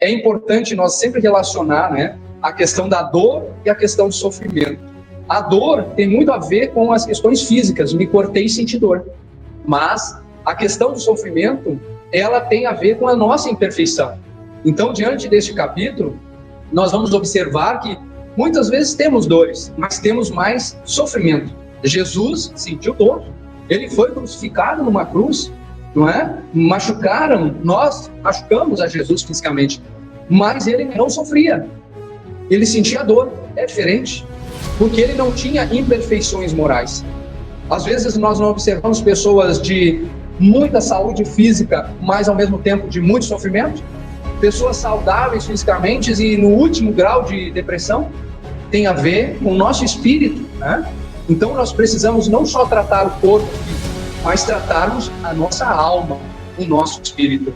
é importante nós sempre relacionar, né, a questão da dor e a questão do sofrimento. A dor tem muito a ver com as questões físicas, me cortei e senti dor. Mas a questão do sofrimento, ela tem a ver com a nossa imperfeição. Então, diante deste capítulo, nós vamos observar que muitas vezes temos dores, mas temos mais sofrimento. Jesus sentiu dor. Ele foi crucificado numa cruz, não é? Nós machucamos a Jesus fisicamente, mas ele não sofria. Ele sentia dor, é diferente, porque ele não tinha imperfeições morais. Às vezes nós não observamos pessoas de muita saúde física, mas ao mesmo tempo de muito sofrimento. Pessoas saudáveis fisicamente e no último grau de depressão. Tem a ver com o nosso espírito, né? Então nós precisamos não só tratar o corpo, mas tratarmos a nossa alma, o nosso espírito.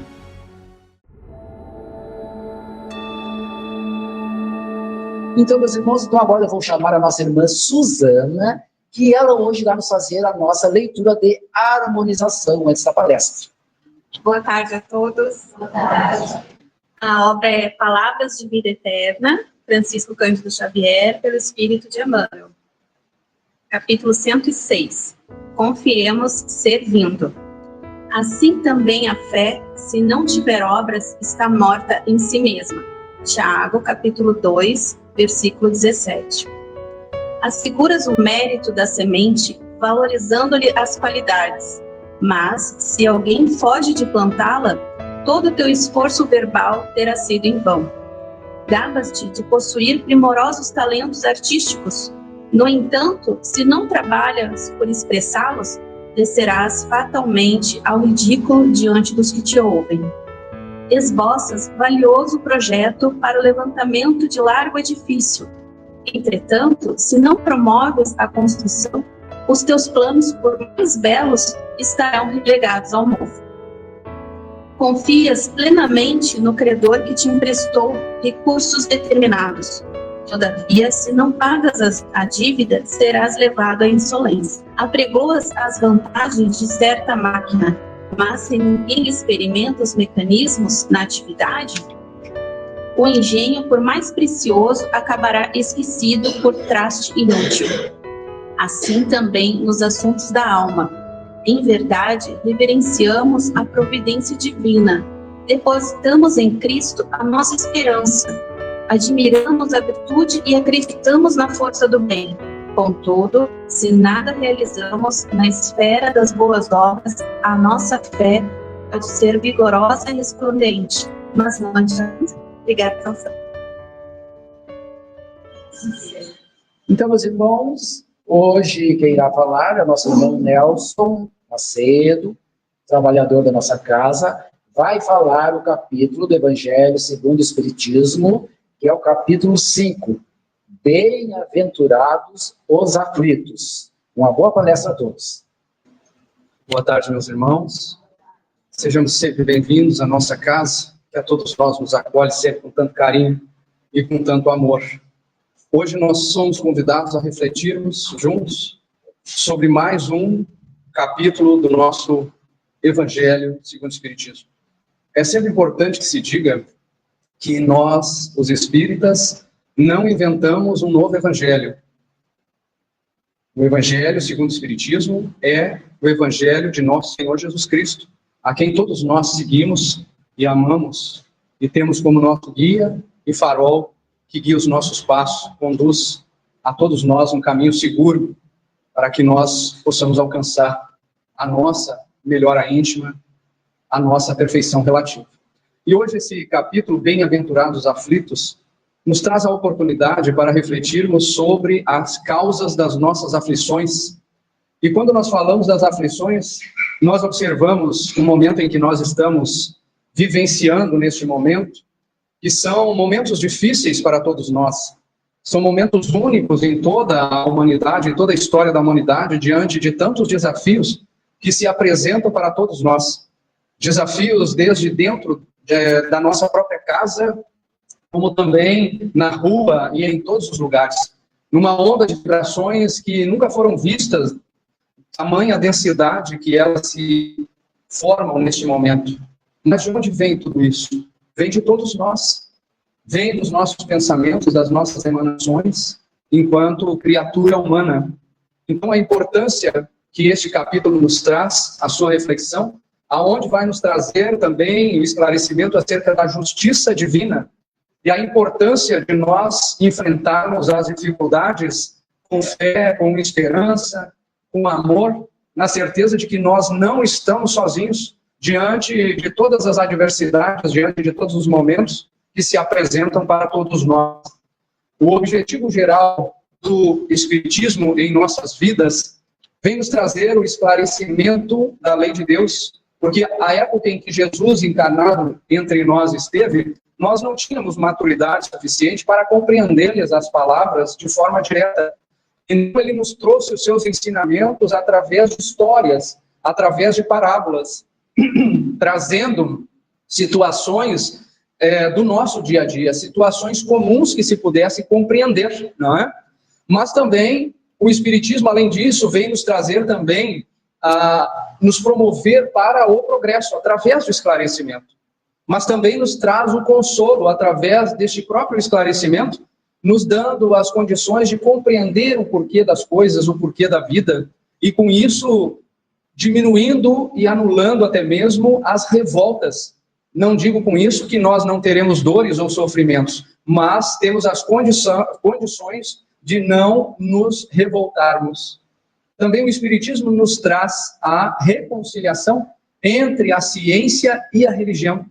Então, meus irmãos, agora eu vou chamar a nossa irmã Suzana, que ela hoje vai nos fazer a nossa leitura de harmonização dessa palestra. Boa tarde a todos. Boa tarde. A obra é Palavras de Vida Eterna, Francisco Cândido Xavier, pelo Espírito de Emmanuel. Capítulo 106. Confiemos servindo. Assim também a fé, se não tiver obras, está morta em si mesma. Tiago, capítulo 2, versículo 17. Asseguras o mérito da semente, valorizando-lhe as qualidades. Mas, se alguém foge de plantá-la, todo o teu esforço verbal terá sido em vão. Gabas-te de possuir primorosos talentos artísticos. No entanto, se não trabalhas por expressá-los, descerás fatalmente ao ridículo diante dos que te ouvem. Esboças valioso projeto para o levantamento de largo edifício. Entretanto, se não promoves a construção, os teus planos, por mais belos, estarão relegados ao mofo. Confias plenamente no credor que te emprestou recursos determinados. Todavia, se não pagas a dívida, serás levado à insolência. Apregoas as vantagens de certa máquina, mas se ninguém experimenta os mecanismos na atividade, o engenho, por mais precioso, acabará esquecido por traste inútil. Assim também nos assuntos da alma. Em verdade, reverenciamos a providência divina, depositamos em Cristo a nossa esperança, admiramos a virtude e acreditamos na força do bem. Contudo, se nada realizamos na esfera das boas obras, a nossa fé pode ser vigorosa e resplandente, mas não adianta. Obrigada, atenção. Então, meus irmãos, hoje quem irá falar é o nosso irmão Nelson Macedo, trabalhador da nossa casa, vai falar o capítulo do Evangelho segundo o Espiritismo, que é o capítulo 5. Bem-aventurados os aflitos. Uma boa palestra a todos. Boa tarde, meus irmãos. Sejamos sempre bem-vindos à nossa casa, que a todos nós nos acolhe sempre com tanto carinho e com tanto amor. Hoje nós somos convidados a refletirmos juntos sobre mais um capítulo do nosso Evangelho segundo o Espiritismo. É sempre importante que se diga que nós, os espíritas, não inventamos um novo evangelho. O Evangelho segundo o Espiritismo é o Evangelho de nosso Senhor Jesus Cristo, a quem todos nós seguimos e amamos, e temos como nosso guia e farol que guia os nossos passos, conduz a todos nós um caminho seguro para que nós possamos alcançar a nossa melhora íntima, a nossa perfeição relativa. E hoje esse capítulo, Bem-aventurados aflitos, nos traz a oportunidade para refletirmos sobre as causas das nossas aflições. E quando nós falamos das aflições, nós observamos o momento em que nós estamos vivenciando neste momento, que são momentos difíceis para todos nós. São momentos únicos em toda a humanidade, em toda a história da humanidade, diante de tantos desafios que se apresentam para todos nós. Desafios desde dentro da nossa própria casa, como também na rua e em todos os lugares. Numa onda de vibrações que nunca foram vistas, tamanha densidade que elas se formam neste momento. Mas de onde vem tudo isso? vem de todos nós. Vem dos nossos pensamentos, das nossas emanações, enquanto criatura humana. Então, a importância que este capítulo nos traz, a sua reflexão, aonde vai nos trazer também o esclarecimento acerca da justiça divina e a importância de nós enfrentarmos as dificuldades com fé, com esperança, com amor, na certeza de que nós não estamos sozinhos diante de todas as adversidades, diante de todos os momentos que se apresentam para todos nós. O objetivo geral do Espiritismo em nossas vidas vem nos trazer o esclarecimento da lei de Deus, porque a época em que Jesus encarnado entre nós esteve, nós não tínhamos maturidade suficiente para compreender-lhes as palavras de forma direta. Então ele nos trouxe os seus ensinamentos através de histórias, através de parábolas, trazendo situações do nosso dia a dia, situações comuns que se pudesse compreender, não é? Mas também o Espiritismo, além disso, vem nos trazer também, nos promover para o progresso, através do esclarecimento. Mas também nos traz o consolo, através deste próprio esclarecimento, nos dando as condições de compreender o porquê das coisas, o porquê da vida, e com isso diminuindo e anulando até mesmo as revoltas. Não digo com isso que nós não teremos dores ou sofrimentos, mas temos as condições de não nos revoltarmos. Também o Espiritismo nos traz a reconciliação entre a ciência e a religião,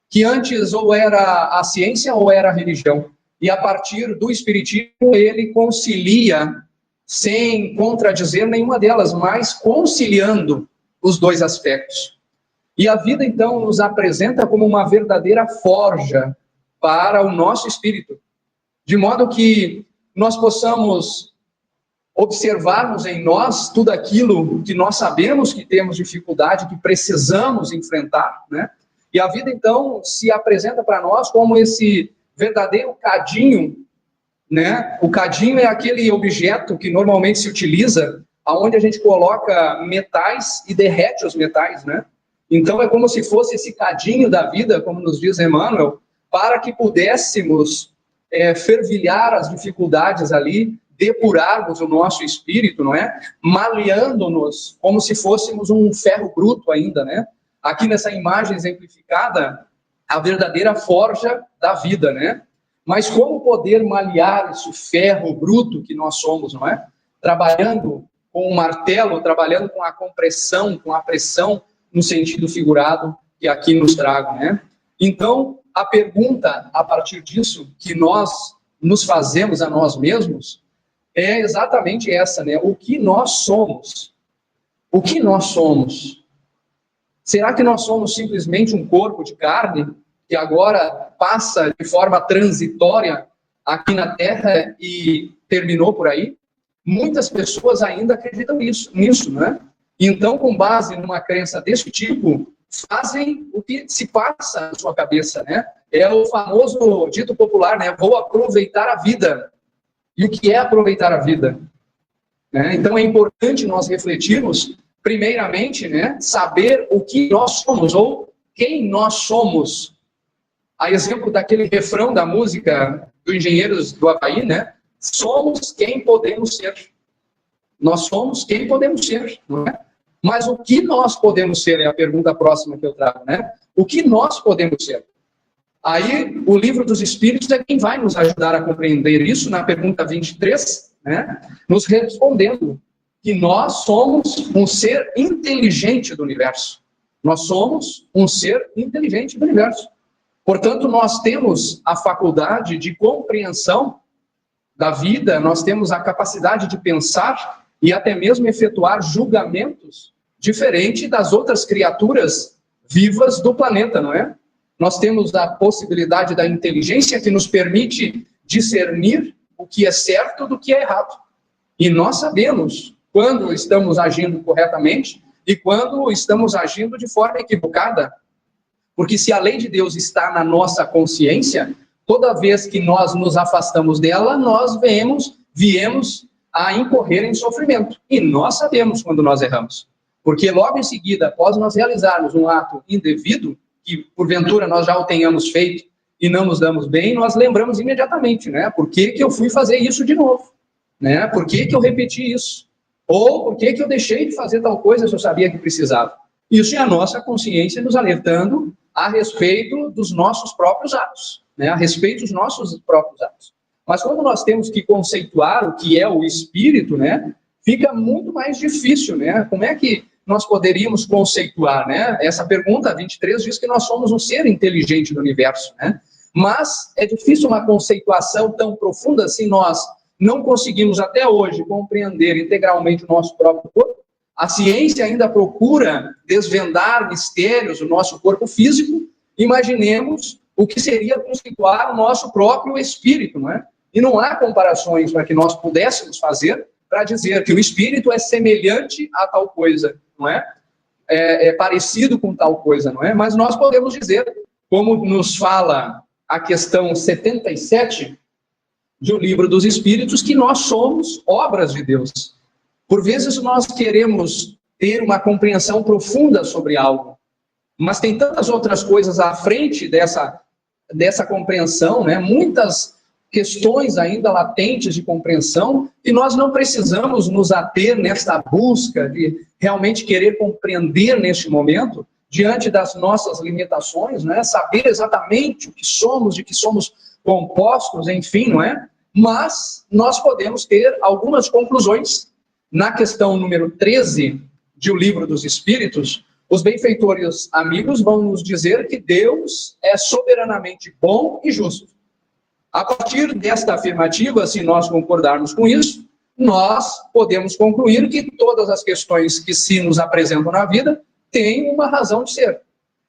que antes ou era a ciência ou era a religião. E a partir do Espiritismo ele concilia, sem contradizer nenhuma delas, mas conciliando os dois aspectos. E a vida, então, nos apresenta como uma verdadeira forja para o nosso espírito, de modo que nós possamos observarmos em nós tudo aquilo que nós sabemos que temos dificuldade, que precisamos enfrentar, né? E a vida, então, se apresenta para nós como esse verdadeiro cadinho, né? O cadinho é aquele objeto que normalmente se utiliza, aonde a gente coloca metais e derrete os metais, né? Então, é como se fosse esse cadinho da vida, como nos diz Emmanuel, para que pudéssemos fervilhar as dificuldades ali, depurarmos o nosso espírito, não é? Maleando-nos como se fôssemos um ferro bruto ainda, né? Aqui nessa imagem exemplificada, a verdadeira forja da vida, né? Mas como poder malear esse ferro bruto que nós somos, não é? Trabalhando com o martelo, trabalhando com a compressão, com a pressão, no sentido figurado que aqui nos trago, né? Então, a pergunta, a partir disso, que nós nos fazemos a nós mesmos, é exatamente essa, né? O que nós somos? O que nós somos? Será que nós somos simplesmente um corpo de carne que agora passa de forma transitória aqui na Terra e terminou por aí? Muitas pessoas ainda acreditam nisso, né? Então, com base numa crença desse tipo, fazem o que se passa na sua cabeça, né? É o famoso dito popular, né? Vou aproveitar a vida. E o que é aproveitar a vida? Né? Então, é importante nós refletirmos, primeiramente, né? Saber o que nós somos, ou quem nós somos. A exemplo daquele refrão da música do Engenheiros do Havaí, né? Somos quem podemos ser. Nós somos quem podemos ser, não é? Mas o que nós podemos ser é a pergunta próxima que eu trago, né? O que nós podemos ser? Aí, o Livro dos Espíritos é quem vai nos ajudar a compreender isso na pergunta 23, né? Nos respondendo que nós somos um ser inteligente do universo. Nós somos um ser inteligente do universo. Portanto, nós temos a faculdade de compreensão da vida, nós temos a capacidade de pensar e até mesmo efetuar julgamentos diferente das outras criaturas vivas do planeta, não é? Nós temos a possibilidade da inteligência que nos permite discernir o que é certo do que é errado. E nós sabemos quando estamos agindo corretamente e quando estamos agindo de forma equivocada. Porque se a lei de Deus está na nossa consciência, toda vez que nós nos afastamos dela, nós viemos a incorrer em sofrimento. E nós sabemos quando nós erramos. Porque logo em seguida, após nós realizarmos um ato indevido, que porventura nós já o tenhamos feito e não nos damos bem, nós lembramos imediatamente, né? Por que eu fui fazer isso de novo? Né? Por que eu repeti isso? Ou por que eu deixei de fazer tal coisa se eu sabia que precisava? Isso é a nossa consciência nos alertando a respeito dos nossos próprios atos, né? A respeito dos nossos próprios atos. Mas quando nós temos que conceituar o que é o espírito, né, fica muito mais difícil, né? Como é que nós poderíamos conceituar, né? Essa pergunta 23 diz que nós somos um ser inteligente do universo, né? Mas é difícil uma conceituação tão profunda se nós não conseguimos até hoje compreender integralmente o nosso próprio corpo. A ciência ainda procura desvendar mistérios do nosso corpo físico. Imaginemos o que seria conceituar o nosso próprio espírito, não é? E não há comparações para que nós pudéssemos fazer para dizer que o espírito é semelhante a tal coisa, não é? É parecido com tal coisa, não é? Mas nós podemos dizer, como nos fala a questão 77 do Livro dos Espíritos, que nós somos obras de Deus. Por vezes nós queremos ter uma compreensão profunda sobre algo, mas tem tantas outras coisas à frente dessa compreensão, né? Muitas questões ainda latentes de compreensão, e nós não precisamos nos ater nesta busca de realmente querer compreender neste momento, diante das nossas limitações, né? Saber exatamente o que somos, de que somos compostos, enfim, não é? Mas nós podemos ter algumas conclusões. Na questão número 13 do Livro dos Espíritos, os benfeitores amigos vão nos dizer que Deus é soberanamente bom e justo. A partir desta afirmativa, se nós concordarmos com isso, nós podemos concluir que todas as questões que se nos apresentam na vida têm uma razão de ser.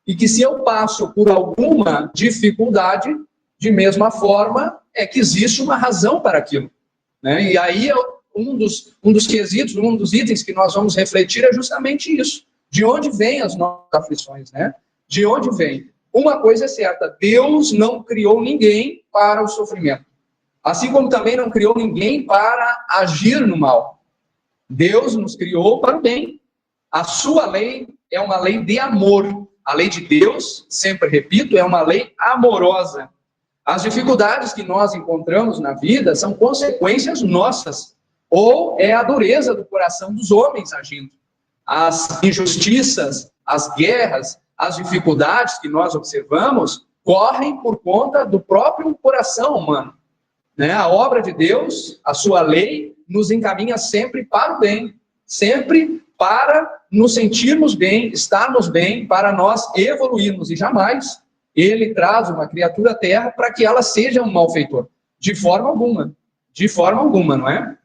E que se eu passo por alguma dificuldade, de mesma forma, é que existe uma razão para aquilo, né? E aí, um dos quesitos, um dos itens que nós vamos refletir é justamente isso. De onde vêm as nossas aflições, né? De onde vem? Uma coisa é certa, Deus não criou ninguém para o sofrimento. Assim como também não criou ninguém para agir no mal. Deus nos criou para o bem. A sua lei é uma lei de amor. A lei de Deus, sempre repito, é uma lei amorosa. As dificuldades que nós encontramos na vida são consequências nossas, ou é a dureza do coração dos homens agindo. As injustiças, as guerras, as dificuldades que nós observamos correm por conta do próprio coração humano, né? A obra de Deus, a sua lei, nos encaminha sempre para o bem, sempre para nos sentirmos bem, estarmos bem, para nós evoluirmos, e jamais Ele traz uma criatura à Terra para que ela seja um malfeitor, de forma alguma, não é?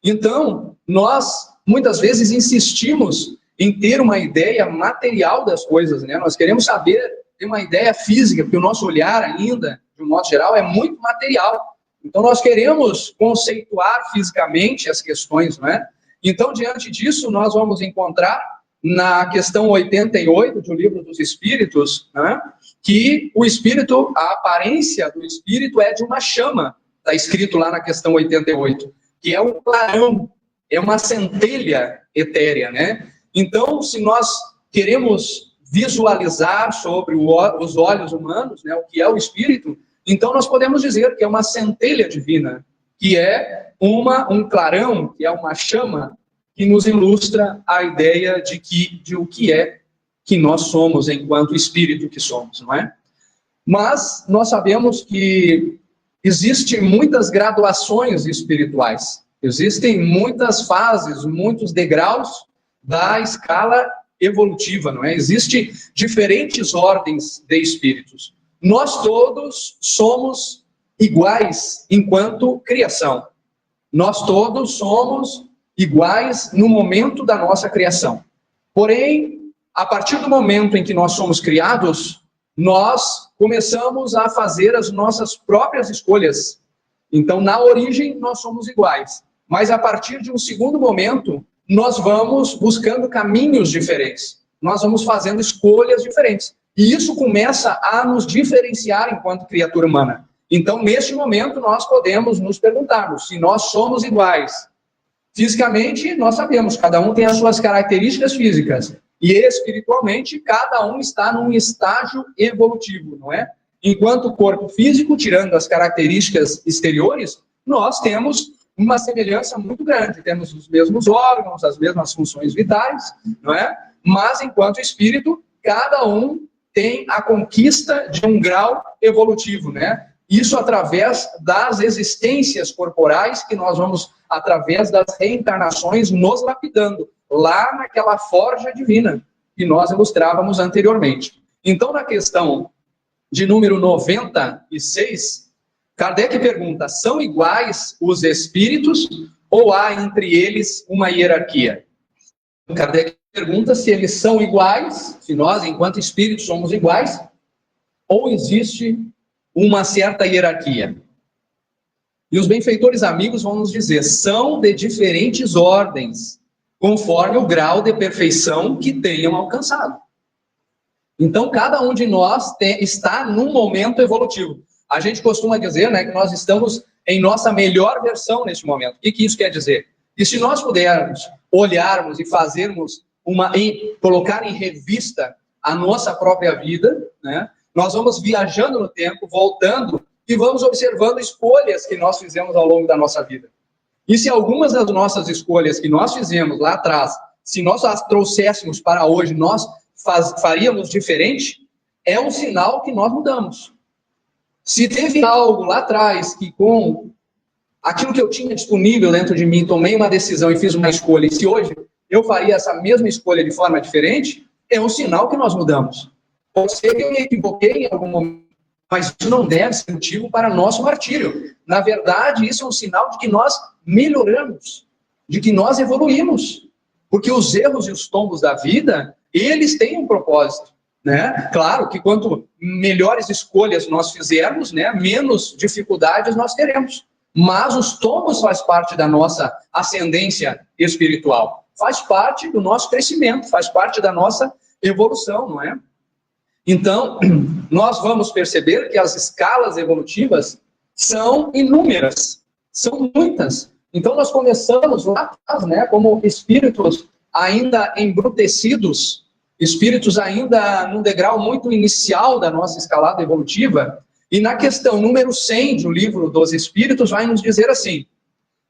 Então, nós muitas vezes insistimos em ter uma ideia material das coisas, né? Nós queremos saber, ter uma ideia física, porque o nosso olhar ainda, de um modo geral, é muito material. Então, nós queremos conceituar fisicamente as questões, não é? Então, diante disso, nós vamos encontrar na questão 88 do Livro dos Espíritos, né, que o espírito, a aparência do espírito é de uma chama, está escrito lá na questão 88, que é um clarão, é uma centelha etérea, né? Então, se nós queremos visualizar sobre os olhos humanos, né, o que é o espírito, então nós podemos dizer que é uma centelha divina, que é um clarão, que é uma chama, que nos ilustra a ideia de o que é que nós somos enquanto espírito que somos, não é? Mas nós sabemos que existem muitas graduações espirituais, existem muitas fases, muitos degraus da escala evolutiva, não é? Existem diferentes ordens de espíritos. Nós todos somos iguais enquanto criação. Nós todos somos iguais no momento da nossa criação. Porém, a partir do momento em que nós somos criados, nós começamos a fazer as nossas próprias escolhas. Então, na origem, nós somos iguais. Mas a partir de um segundo momento, nós vamos buscando caminhos diferentes. Nós vamos fazendo escolhas diferentes. E isso começa a nos diferenciar enquanto criatura humana. Então, neste momento, nós podemos nos perguntarmos se nós somos iguais. Fisicamente, nós sabemos, cada um tem as suas características físicas. E espiritualmente, cada um está num estágio evolutivo, não é? Enquanto o corpo físico, tirando as características exteriores, nós temos uma semelhança muito grande. Temos os mesmos órgãos, as mesmas funções vitais, não é? Mas, enquanto espírito, cada um tem a conquista de um grau evolutivo, né? Isso através das existências corporais que nós vamos, através das reencarnações, nos lapidando, lá naquela forja divina que nós ilustrávamos anteriormente. Então, na questão de número 96, Kardec pergunta, são iguais os espíritos ou há entre eles uma hierarquia? Kardec pergunta se eles são iguais, se nós, enquanto espíritos, somos iguais, ou existe uma certa hierarquia. E os benfeitores amigos vão nos dizer, são de diferentes ordens, conforme o grau de perfeição que tenham alcançado. Então, cada um de nós está num momento evolutivo. A gente costuma dizer, né, que nós estamos em nossa melhor versão neste momento. O que isso quer dizer? Que se nós pudermos olharmos e fazermos colocar em revista a nossa própria vida, né, nós vamos viajando no tempo, voltando, e vamos observando escolhas que nós fizemos ao longo da nossa vida. E se algumas das nossas escolhas que nós fizemos lá atrás, se nós as trouxéssemos para hoje, nós faríamos diferente, é um sinal que nós mudamos. Se teve algo lá atrás que com aquilo que eu tinha disponível dentro de mim, tomei uma decisão e fiz uma escolha, e se hoje eu faria essa mesma escolha de forma diferente, é um sinal que nós mudamos. Pode ser que eu me equivoquei em algum momento, mas isso não deve ser motivo para nosso martírio. Na verdade, isso é um sinal de que nós melhoramos, de que nós evoluímos. Porque os erros e os tombos da vida, eles têm um propósito, né? Claro que quanto melhores escolhas nós fizermos, né, menos dificuldades nós teremos. Mas os tombos faz parte da nossa ascendência espiritual. Faz parte do nosso crescimento, faz parte da nossa evolução, não é? Então, nós vamos perceber que as escalas evolutivas são inúmeras, são muitas. Então, nós começamos lá atrás, né, como espíritos ainda embrutecidos, espíritos ainda num degrau muito inicial da nossa escalada evolutiva, e na questão número 100 do Livro dos Espíritos vai nos dizer assim,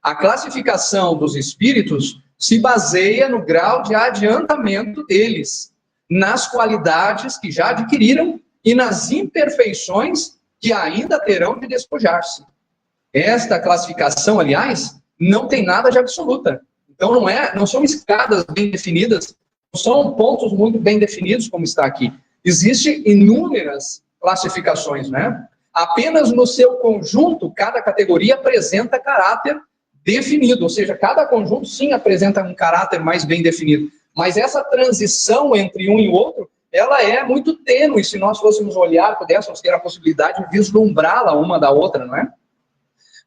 a classificação dos espíritos se baseia no grau de adiantamento deles, nas qualidades que já adquiriram e nas imperfeições que ainda terão de despojar-se. Esta classificação, aliás, não tem nada de absoluta. Então não são escadas bem definidas, não são pontos muito bem definidos como está aqui. Existem inúmeras classificações, né? Apenas no seu conjunto, cada categoria apresenta caráter definido, ou seja, cada conjunto sim apresenta um caráter mais bem definido. Mas essa transição entre um e o outro, ela é muito tênue, se nós fôssemos olhar, pudéssemos ter a possibilidade de vislumbrá-la uma da outra, não é?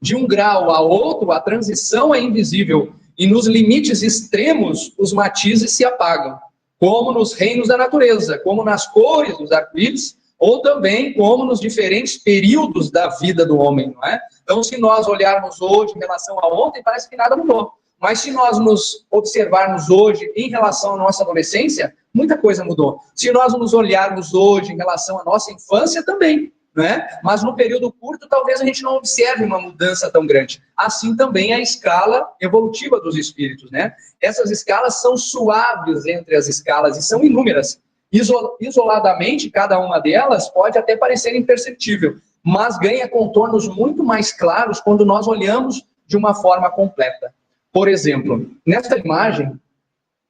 De um grau a outro, a transição é invisível, e nos limites extremos, os matizes se apagam, como nos reinos da natureza, como nas cores dos arco-íris, ou também como nos diferentes períodos da vida do homem, não é? Então, se nós olharmos hoje em relação a ontem, parece que nada mudou. Mas se nós nos observarmos hoje em relação à nossa adolescência, muita coisa mudou. Se nós nos olharmos hoje em relação à nossa infância, também, né? Mas no período curto, talvez a gente não observe uma mudança tão grande. Assim também a escala evolutiva dos espíritos, né? Essas escalas são suaves entre as escalas e são inúmeras. Isoladamente, cada uma delas pode até parecer imperceptível, mas ganha contornos muito mais claros quando nós olhamos de uma forma completa. Por exemplo, nesta imagem,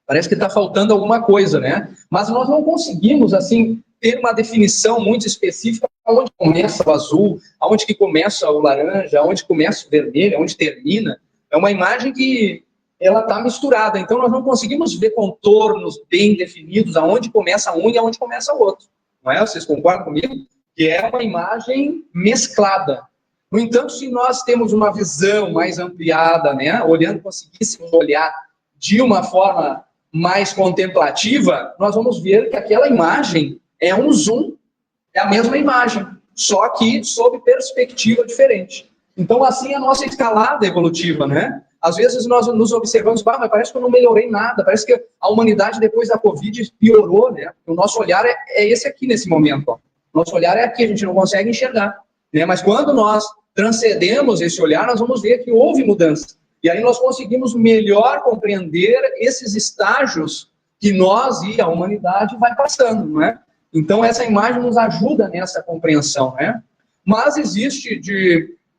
parece que está faltando alguma coisa, né? Mas nós não conseguimos, assim, ter uma definição muito específica onde começa o azul, aonde que começa o laranja, aonde começa o vermelho, aonde termina. É uma imagem que ela está misturada, então nós não conseguimos ver contornos bem definidos, aonde começa um e aonde começa o outro. Não é? Vocês concordam comigo? Que é uma imagem mesclada. No entanto, se nós temos uma visão mais ampliada, né, conseguíssemos olhar de uma forma mais contemplativa, nós vamos ver que aquela imagem é um zoom, é a mesma imagem, só que sob perspectiva diferente. Então, assim, a nossa escalada evolutiva, né? Às vezes nós nos observamos, mas parece que eu não melhorei nada, parece que a humanidade depois da Covid piorou, né? O nosso olhar é esse aqui nesse momento, ó. Nosso olhar é aqui, a gente não consegue enxergar, né? Mas quando nós transcendemos esse olhar, nós vamos ver que houve mudança. E aí nós conseguimos melhor compreender esses estágios que nós e a humanidade vai passando, não é? Então essa imagem nos ajuda nessa compreensão, né? Mas existe,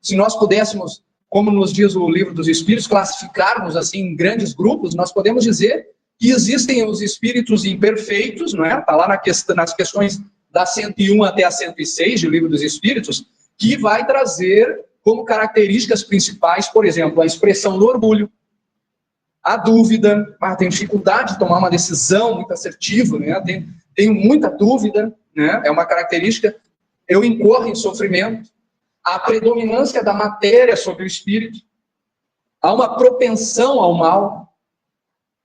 se nós pudéssemos, como nos diz o Livro dos Espíritos, classificarmos assim em grandes grupos, nós podemos dizer que existem os espíritos imperfeitos, não é? Está lá nas questões da 101 até a 106 do Livro dos Espíritos, que vai trazer como características principais, por exemplo, a expressão do orgulho, a dúvida, tem dificuldade de tomar uma decisão muito assertiva, né? Tenho muita dúvida, né? É uma característica. Eu incorro em sofrimento, a predominância da matéria sobre o espírito, há uma propensão ao mal,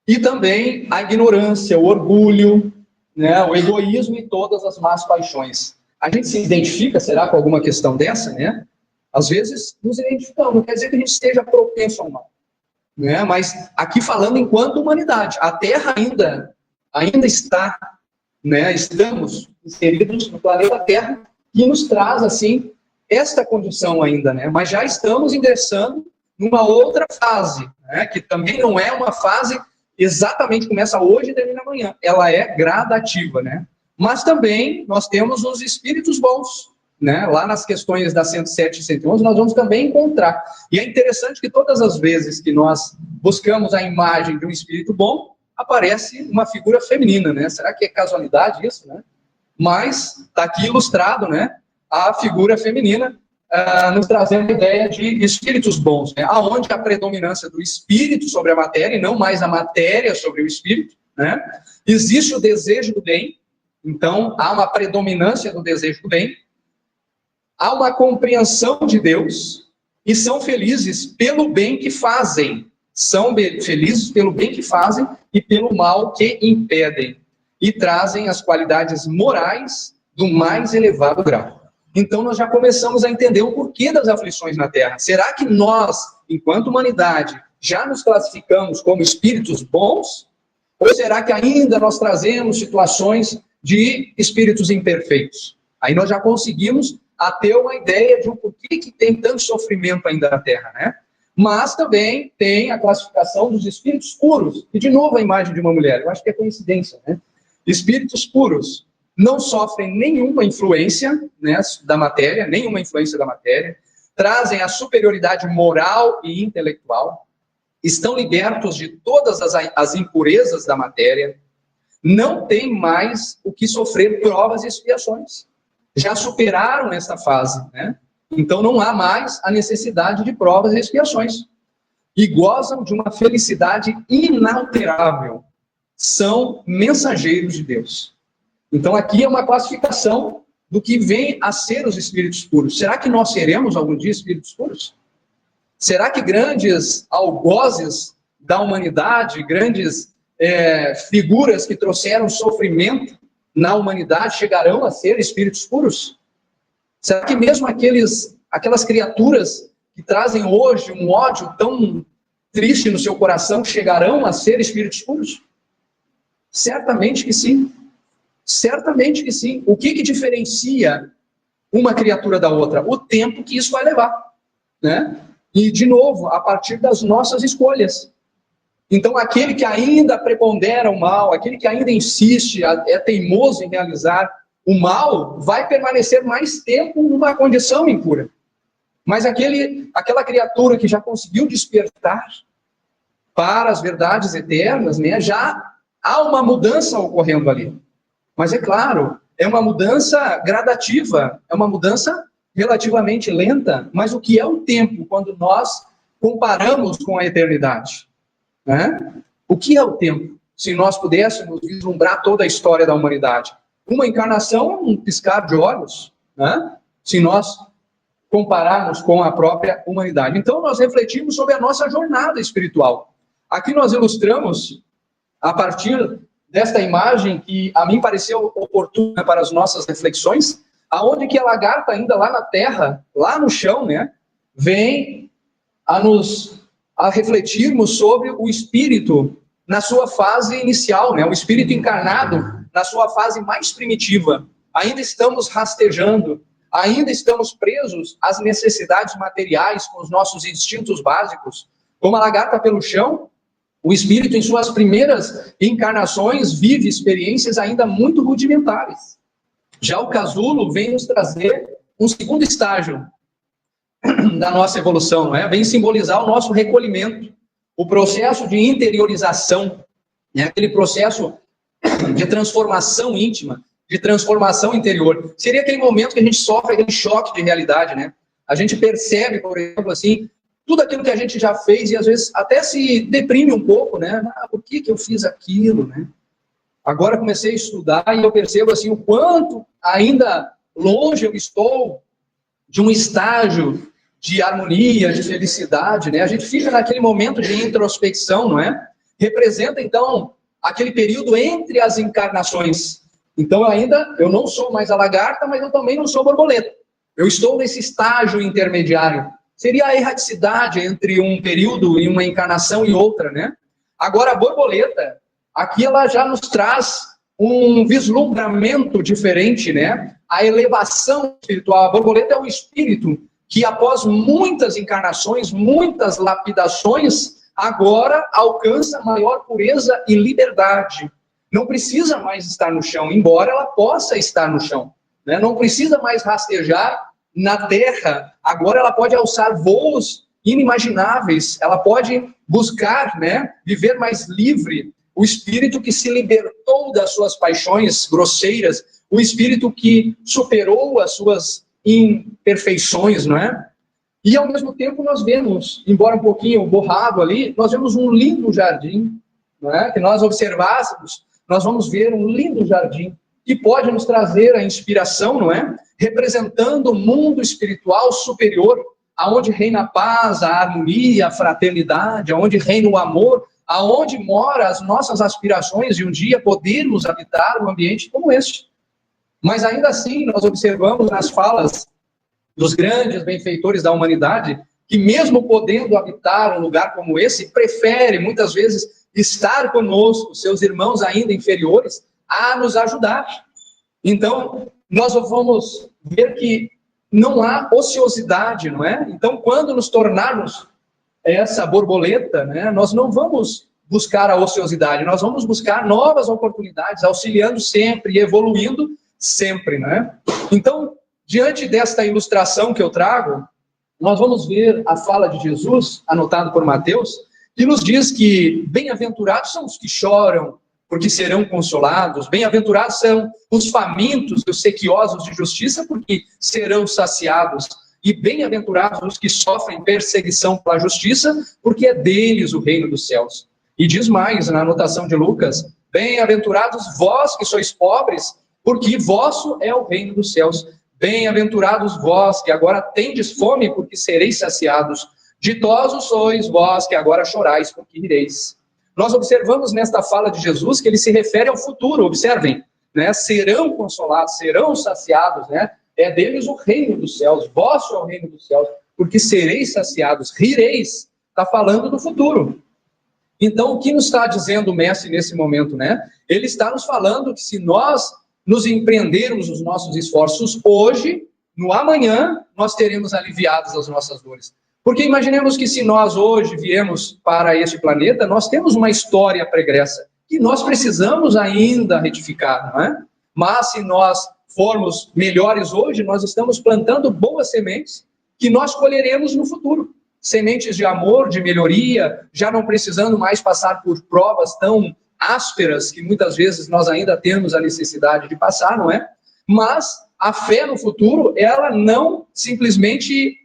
e também a ignorância, o orgulho, né? O egoísmo e todas as más paixões. A gente se identifica, será, com alguma questão dessa, né? Às vezes nos identificamos, não quer dizer que a gente esteja propenso ao mal, né? Mas aqui falando enquanto humanidade, a Terra ainda está, né? Estamos inseridos no planeta Terra, que nos traz, assim, esta condição ainda, né? Mas já estamos ingressando numa outra fase, né? Que também não é uma fase exatamente começa hoje e termina amanhã. Ela é gradativa, né? Mas também nós temos os espíritos bons, né? Lá nas questões da 107 e 111 nós vamos também encontrar. E é interessante que todas as vezes que nós buscamos a imagem de um espírito bom, aparece uma figura feminina, né? Será que é casualidade isso, né? Mas está aqui ilustrado, né, a figura feminina, nos trazendo a ideia de espíritos bons, né, aonde a predominância do espírito sobre a matéria, e não mais a matéria sobre o espírito, né, existe o desejo do bem, então há uma predominância do desejo do bem, há uma compreensão de Deus, e são felizes pelo bem que fazem, são felizes pelo bem que fazem e pelo mal que impedem. E trazem as qualidades morais do mais elevado grau. Então, nós já começamos a entender o porquê das aflições na Terra. Será que nós, enquanto humanidade, já nos classificamos como espíritos bons? Ou será que ainda nós trazemos situações de espíritos imperfeitos? Aí nós já conseguimos ter uma ideia de o porquê que tem tanto sofrimento ainda na Terra, né? Mas também tem a classificação dos espíritos puros. E, de novo, a imagem de uma mulher. Eu acho que é coincidência, né? Espíritos puros não sofrem nenhuma influência, né, da matéria, trazem a superioridade moral e intelectual, estão libertos de todas as impurezas da matéria, não têm mais o que sofrer provas e expiações. Já superaram essa fase, né? Então não há mais a necessidade de provas e expiações. E gozam de uma felicidade inalterável. São mensageiros de Deus. Então aqui é uma classificação do que vem a ser os espíritos puros. Será que nós seremos algum dia espíritos puros? Será que grandes algozes da humanidade, grandes figuras que trouxeram sofrimento na humanidade chegarão a ser espíritos puros? Será que mesmo aquelas criaturas que trazem hoje um ódio tão triste no seu coração chegarão a ser espíritos puros? Certamente que sim. Certamente que sim. O que diferencia uma criatura da outra? O tempo que isso vai levar, né? E, de novo, a partir das nossas escolhas. Então, aquele que ainda prepondera o mal, aquele que ainda insiste, é teimoso em realizar o mal, vai permanecer mais tempo numa condição impura. Mas aquela criatura que já conseguiu despertar para as verdades eternas, né, já há uma mudança ocorrendo ali. Mas é claro, é uma mudança gradativa, é uma mudança relativamente lenta, mas o que é o tempo quando nós comparamos com a eternidade? Né? O que é o tempo? Se nós pudéssemos vislumbrar toda a história da humanidade. Uma encarnação é um piscar de olhos, né? Se nós compararmos com a própria humanidade. Então nós refletimos sobre a nossa jornada espiritual. Aqui nós ilustramos, a partir desta imagem que a mim pareceu oportuna para as nossas reflexões, aonde que a lagarta ainda lá na terra, lá no chão, né, vem a a refletirmos sobre o espírito na sua fase inicial, né? O espírito encarnado na sua fase mais primitiva. Ainda estamos rastejando, ainda estamos presos às necessidades materiais com os nossos instintos básicos. Como a lagarta pelo chão, o espírito em suas primeiras encarnações vive experiências ainda muito rudimentares. Já o casulo vem nos trazer um segundo estágio da nossa evolução, não é? Vem simbolizar o nosso recolhimento, o processo de interiorização, né? Aquele processo de transformação íntima, de transformação interior. Seria aquele momento que a gente sofre aquele choque de realidade, né? A gente percebe, por exemplo, assim, tudo aquilo que a gente já fez e às vezes até se deprime um pouco, né? Ah, por que eu fiz aquilo, né? Agora comecei a estudar e eu percebo assim o quanto ainda longe eu estou de um estágio de harmonia, de felicidade, né? A gente fica naquele momento de introspecção, não é? Representa, então, aquele período entre as encarnações. Então, eu não sou mais a lagarta, mas eu também não sou borboleta. Eu estou nesse estágio intermediário. Seria a erraticidade entre um período e uma encarnação e outra, né? Agora, a borboleta, aqui ela já nos traz um vislumbramento diferente, né? A elevação espiritual. A borboleta é o espírito que após muitas encarnações, muitas lapidações, agora alcança maior pureza e liberdade. Não precisa mais estar no chão, embora ela possa estar no chão, né? Não precisa mais rastejar na terra, agora ela pode alçar voos inimagináveis, ela pode buscar, né, viver mais livre. O espírito que se libertou das suas paixões grosseiras, o espírito que superou as suas imperfeições, não é? E ao mesmo tempo nós vemos, embora um pouquinho borrado ali, nós vemos um lindo jardim, não é? Que nós observássemos, nós vamos ver um lindo jardim que pode nos trazer a inspiração, não é? Representando o mundo espiritual superior, aonde reina a paz, a harmonia, a fraternidade, aonde reina o amor, aonde mora as nossas aspirações de um dia podermos habitar um ambiente como este. Mas ainda assim, nós observamos nas falas dos grandes benfeitores da humanidade que mesmo podendo habitar um lugar como esse, prefere muitas vezes estar conosco, seus irmãos ainda inferiores, a nos ajudar. Então, nós vamos ver que não há ociosidade, não é? Então, quando nos tornarmos essa borboleta, né, nós não vamos buscar a ociosidade, nós vamos buscar novas oportunidades, auxiliando sempre e evoluindo sempre, né? Então, diante desta ilustração que eu trago, nós vamos ver a fala de Jesus, anotado por Mateus, que nos diz que bem-aventurados são os que choram, porque serão consolados. Bem-aventurados são os famintos e os sequiosos de justiça, porque serão saciados. E bem-aventurados os que sofrem perseguição pela justiça, porque é deles o reino dos céus. E diz mais, na anotação de Lucas, bem-aventurados vós que sois pobres, porque vosso é o reino dos céus. Bem-aventurados vós que agora tendes fome, porque sereis saciados. Ditosos sois vós que agora chorais, porque rireis. Nós observamos nesta fala de Jesus que ele se refere ao futuro, observem, né? Serão consolados, serão saciados, né? É deles o reino dos céus, vosso é o reino dos céus, porque sereis saciados, rireis, está falando do futuro. Então, o que nos está dizendo o mestre nesse momento, né? Ele está nos falando que se nós nos empreendermos os nossos esforços hoje, no amanhã, nós teremos aliviadas as nossas dores. Porque imaginemos que se nós hoje viemos para este planeta, nós temos uma história pregressa, que nós precisamos ainda retificar, não é? Mas se nós formos melhores hoje, nós estamos plantando boas sementes que nós colheremos no futuro. Sementes de amor, de melhoria, já não precisando mais passar por provas tão ásperas que muitas vezes nós ainda temos a necessidade de passar, não é? Mas a fé no futuro, ela não simplesmente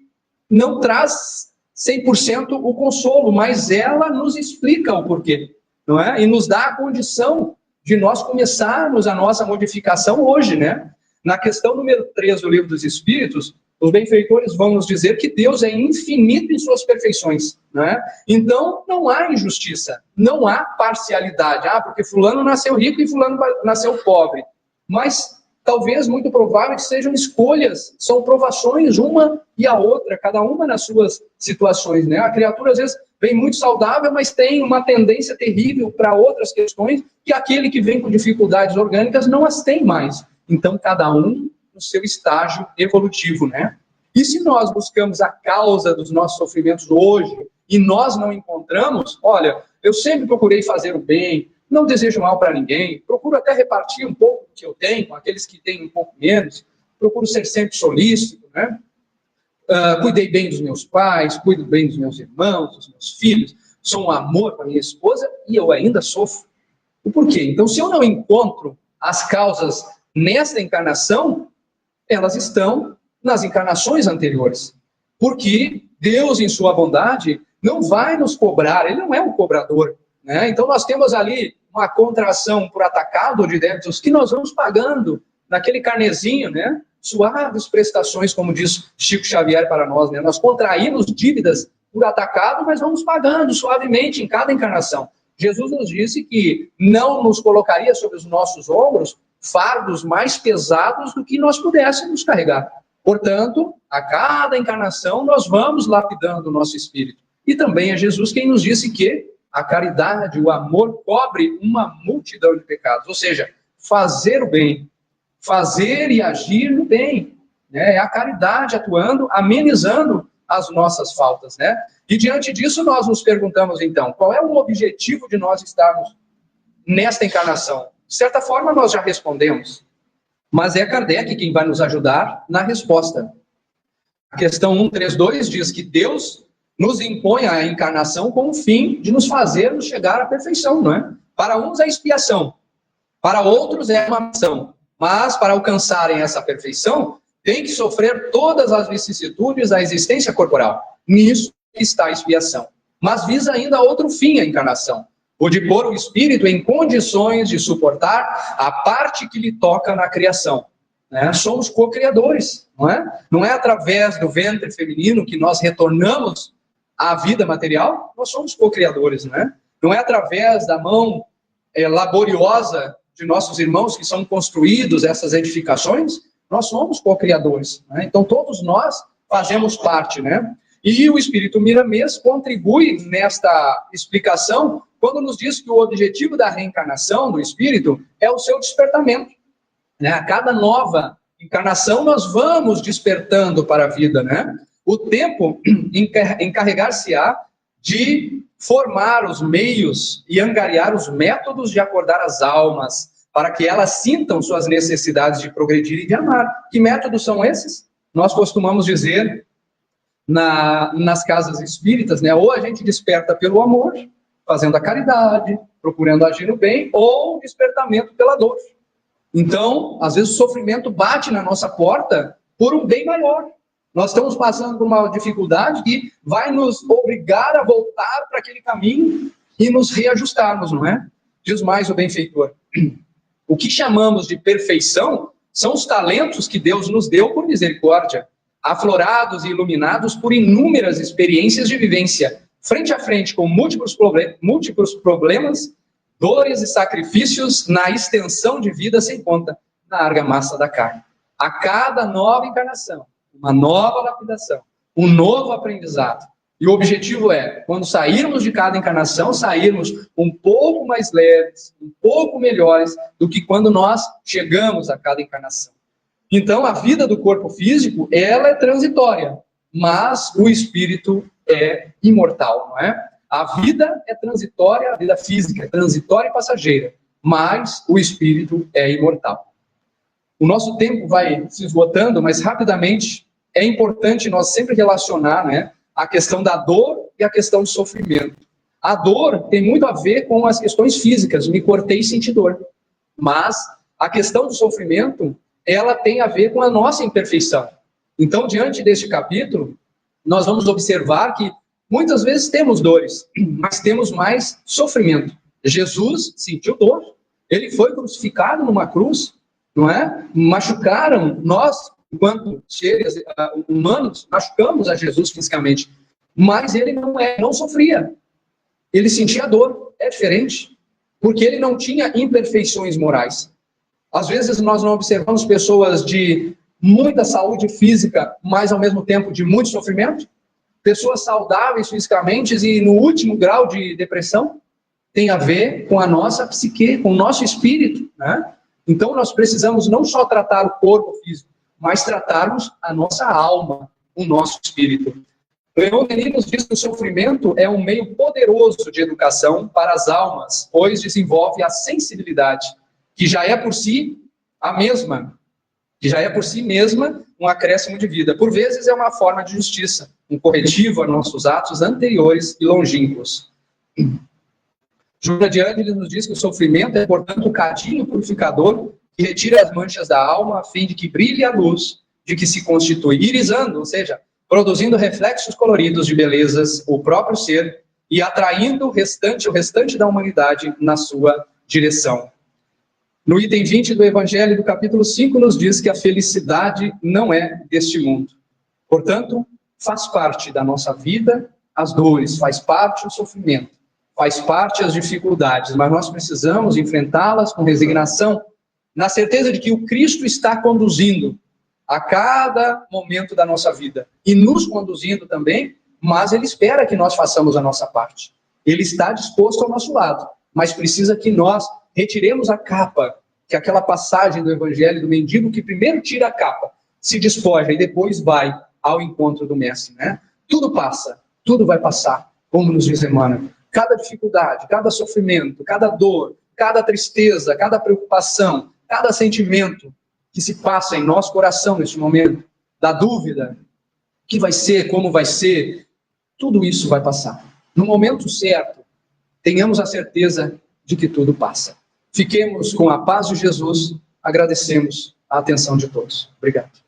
não traz 100% o consolo, mas ela nos explica o porquê, não é? E nos dá a condição de nós começarmos a nossa modificação hoje, né? Na questão número 3 do Livro dos Espíritos, os benfeitores vão nos dizer que Deus é infinito em suas perfeições, né? Então, não há injustiça, não há parcialidade. Ah, porque fulano nasceu rico e fulano nasceu pobre. Mas talvez muito provável que sejam escolhas, são provações, uma e a outra, cada uma nas suas situações, né? A criatura às vezes vem muito saudável, mas tem uma tendência terrível para outras questões, que aquele que vem com dificuldades orgânicas não as tem mais. Então, cada um no seu estágio evolutivo, né? E se nós buscamos a causa dos nossos sofrimentos hoje e nós não encontramos, olha, eu sempre procurei fazer o bem, não desejo mal para ninguém, procuro até repartir um pouco do que eu tenho com aqueles que têm um pouco menos, procuro ser sempre solícito, né? Cuidei bem dos meus pais, cuido bem dos meus irmãos, dos meus filhos, sou um amor para minha esposa e eu ainda sofro. O porquê? Então, se eu não encontro as causas nesta encarnação, elas estão nas encarnações anteriores. Porque Deus, em sua bondade, não vai nos cobrar, Ele não é um cobrador, né? Então, nós temos ali uma contração por atacado de débitos que nós vamos pagando naquele carnezinho, né? Suaves prestações, como diz Chico Xavier para nós, né? Nós contraímos dívidas por atacado, mas vamos pagando suavemente em cada encarnação. Jesus nos disse que não nos colocaria sobre os nossos ombros fardos mais pesados do que nós pudéssemos carregar. Portanto, a cada encarnação nós vamos lapidando o nosso espírito. E também é Jesus quem nos disse que a caridade, o amor, cobre uma multidão de pecados. Ou seja, fazer o bem, fazer e agir no bem, né? É a caridade atuando, amenizando as nossas faltas, né? E diante disso nós nos perguntamos então, qual é o objetivo de nós estarmos nesta encarnação? De certa forma nós já respondemos, mas é Kardec quem vai nos ajudar na resposta. A questão 132 diz que Deus nos impõe a encarnação com o fim de nos fazermos chegar à perfeição, não é? Para uns é expiação, para outros é uma missão. Mas, para alcançarem essa perfeição, tem que sofrer todas as vicissitudes da existência corporal. Nisso está a expiação. Mas visa ainda outro fim, a encarnação, o de pôr o espírito em condições de suportar a parte que lhe toca na criação. Né? Somos co-criadores, não é? Não é através do ventre feminino que nós retornamos à vida material, nós somos co-criadores, não é? Não é através da mão laboriosa de nossos irmãos que são construídos essas edificações, nós somos co-criadores, né? Então todos nós fazemos parte, né? E o Espírito Miramês contribui nesta explicação quando nos diz que o objetivo da reencarnação do Espírito é o seu despertamento, né? A cada nova encarnação nós vamos despertando para a vida, né? O tempo encarregar-se-á de formar os meios e angariar os métodos de acordar as almas, para que elas sintam suas necessidades de progredir e de amar. Que métodos são esses? Nós costumamos dizer nas casas espíritas, né? Ou a gente desperta pelo amor, fazendo a caridade, procurando agir no bem, ou despertamento pela dor. Então, às vezes o sofrimento bate na nossa porta por um bem maior. Nós estamos passando por uma dificuldade que vai nos obrigar a voltar para aquele caminho e nos reajustarmos, não é? Diz mais o benfeitor. O que chamamos de perfeição são os talentos que Deus nos deu por misericórdia, aflorados e iluminados por inúmeras experiências de vivência, frente a frente com múltiplos problemas, dores e sacrifícios na extensão de vida sem conta, na argamassa da carne. A cada nova encarnação, uma nova lapidação, um novo aprendizado. E o objetivo é, quando sairmos de cada encarnação, sairmos um pouco mais leves, um pouco melhores do que quando nós chegamos a cada encarnação. Então, a vida do corpo físico, ela é transitória, mas o espírito é imortal, não é? A vida é transitória, a vida física é transitória e passageira, mas o espírito é imortal. O nosso tempo vai se esgotando, mas rapidamente é importante nós sempre relacionar, né, a questão da dor e a questão do sofrimento. A dor tem muito a ver com as questões físicas, me cortei e senti dor. Mas a questão do sofrimento, ela tem a ver com a nossa imperfeição. Então, diante deste capítulo, nós vamos observar que muitas vezes temos dores, mas temos mais sofrimento. Jesus sentiu dor. Ele foi crucificado numa cruz, não é? Machucaram nós, enquanto seres humanos, machucamos a Jesus fisicamente. Mas ele não sofria. Ele sentia dor. É diferente. Porque ele não tinha imperfeições morais. Às vezes nós não observamos pessoas de muita saúde física, mas ao mesmo tempo de muito sofrimento. Pessoas saudáveis fisicamente e no último grau de depressão. Tem a ver com a nossa psique, com o nosso espírito, né? Então nós precisamos não só tratar o corpo físico, mas tratarmos a nossa alma, o nosso espírito. Leon Denis nos diz que o sofrimento é um meio poderoso de educação para as almas, pois desenvolve a sensibilidade, que já é por si mesma um acréscimo de vida. Por vezes é uma forma de justiça, um corretivo a nossos atos anteriores e longínquos. Joana de Ângeles nos diz que o sofrimento é, portanto, um cadinho purificador que retira as manchas da alma a fim de que brilhe a luz de que se constitui, irisando, ou seja, produzindo reflexos coloridos de belezas, o próprio ser, e atraindo o restante da humanidade na sua direção. No item 20 do Evangelho, do capítulo 5, nos diz que a felicidade não é deste mundo. Portanto, faz parte da nossa vida as dores, faz parte o sofrimento, faz parte as dificuldades, mas nós precisamos enfrentá-las com resignação, na certeza de que o Cristo está conduzindo a cada momento da nossa vida, e nos conduzindo também, mas Ele espera que nós façamos a nossa parte. Ele está disposto ao nosso lado, mas precisa que nós retiremos a capa, que é aquela passagem do Evangelho do mendigo que primeiro tira a capa, se despoja e depois vai ao encontro do Mestre, né? Tudo passa, tudo vai passar, como nos diz Emmanuel. Cada dificuldade, cada sofrimento, cada dor, cada tristeza, cada preocupação, cada sentimento que se passa em nosso coração neste momento, da dúvida, o que vai ser, como vai ser, tudo isso vai passar. No momento certo, tenhamos a certeza de que tudo passa. Fiquemos com a paz de Jesus, agradecemos a atenção de todos. Obrigado.